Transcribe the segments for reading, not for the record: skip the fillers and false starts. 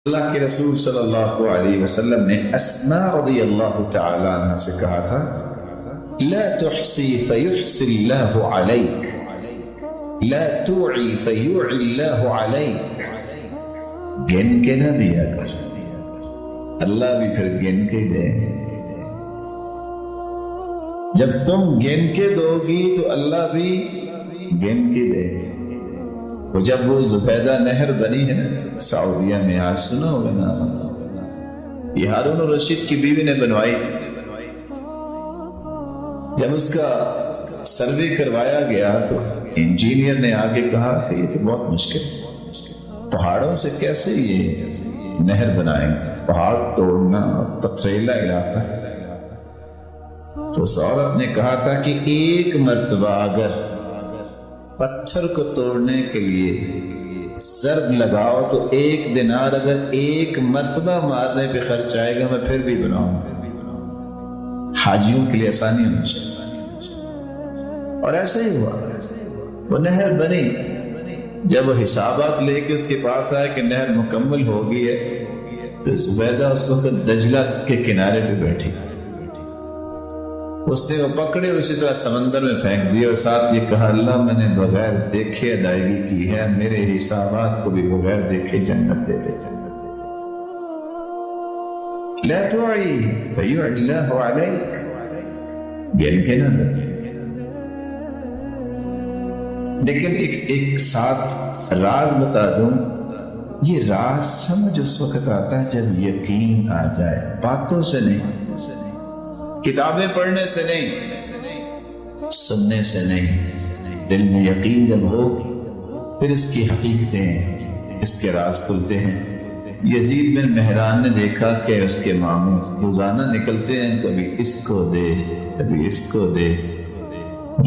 اللہ کے رسول صلی اللہ علیہ وسلم نے اسماء رضی اللہ تعالی عنہ سے کہا تھا لا تحصی فیحصی اللہ علیک لا توعی فیوعی اللہ علیک، گن کے نہ دیا کر، اللہ بھی پھر گن کے دے۔ جب تم گن کے دو گی تو اللہ بھی گن کے دے گی۔ وہ جب وہ زبیدہ نہر بنی ہے نا سعودیہ میں، آج سنا ہوگا نا، یہ ہارون الرشید کی بیوی نے بنوائی تھی۔ جب اس کا سروے کروایا گیا تو انجینئر نے آگے کہا کہ یہ تو بہت مشکل ہے، پہاڑوں سے کیسے یہ نہر بنائیں گے، پہاڑ توڑنا پتھریلا علاقہ ہے۔ تو اس عورت نے کہا تھا کہ ایک مرتبہ اگر پتھر کو توڑنے کے لیے ضرب لگاؤ تو ایک دینار اگر ایک مرتبہ مارنے پہ خرچ آئے گا، میں پھر بھی بناؤں گا۔ حاجیوں کے لیے آسانی ہونی چاہیے، اور ایسا ہی ہوا، وہ نہر بنی۔ جب وہ حسابات لے کے اس کے پاس آئے کہ نہر مکمل ہو گئی ہے، تو زبیدہ اس وقت دجلہ کے کنارے پہ بیٹھی تھی۔ اس نے وہ پکڑے اسی طرح سمندر میں پھینک دیا اور ساتھ یہ کہا اللہ میں نے بغیر دیکھے ادائیگی کی ہے، میرے حسابات کو بھی بغیر دیکھے جنت دے دے۔ لا تعی فیعی اللہ علیک، گن کے نہ دو۔ لیکن ایک ساتھ راز بتا دوں، یہ راز سمجھ اس وقت آتا ہے جب یقین آ جائے، باتوں سے نہیں، کتابیں پڑھنے سے نہیں، سننے سے نہیں، دل میں یقین جب ہو پھر اس کی حقیقتیں، اس کے راز کھلتے ہیں۔ یزید بن مہران نے دیکھا کہ اس کے ماموں روزانہ نکلتے ہیں، کبھی اس کو دے کبھی اس کو دے،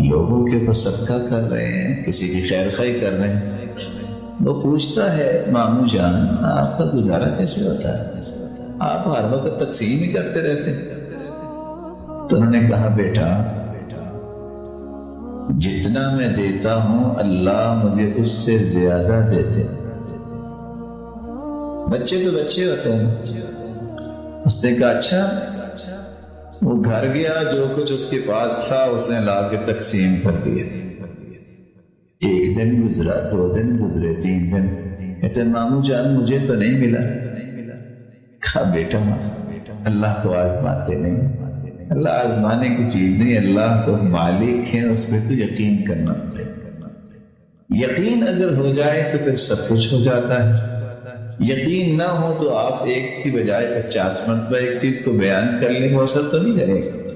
لوگوں کے اوپر صدقہ کر رہے ہیں، کسی کی خیر خواہی کر رہے ہیں۔ وہ پوچھتا ہے ماموں جان آپ کا گزارا کیسے ہوتا ہے، آپ ہر وقت تقسیم ہی کرتے رہتے ہیں؟ تو انہوں نے کہا بیٹا جتنا میں دیتا ہوں اللہ مجھے اس سے زیادہ دیتے۔ بچے تو بچے ہوتے ہیں۔ اس نے کہا اچھا، وہ گھر گیا، جو کچھ اس کے پاس تھا اس نے لا کے تقسیم کر دیا۔ ایک دن گزرا، 2 دن گزرے، 3 دن، کہتے ماموں جان مجھے تو نہیں ملا۔ کہا بیٹا اللہ کو آزماتے نہیں، اللہ آزمانے کی چیز نہیں، اللہ تو مالک ہے، اس پہ تو یقین کرنا پڑے۔ یقین اگر ہو جائے تو پھر سب کچھ ہو جاتا ہے۔ یقین نہ ہو تو آپ ایک کی بجائے 50 مرتبہ ایک چیز کو بیان کر لیں، وہ اثر تو نہیں کرے گا۔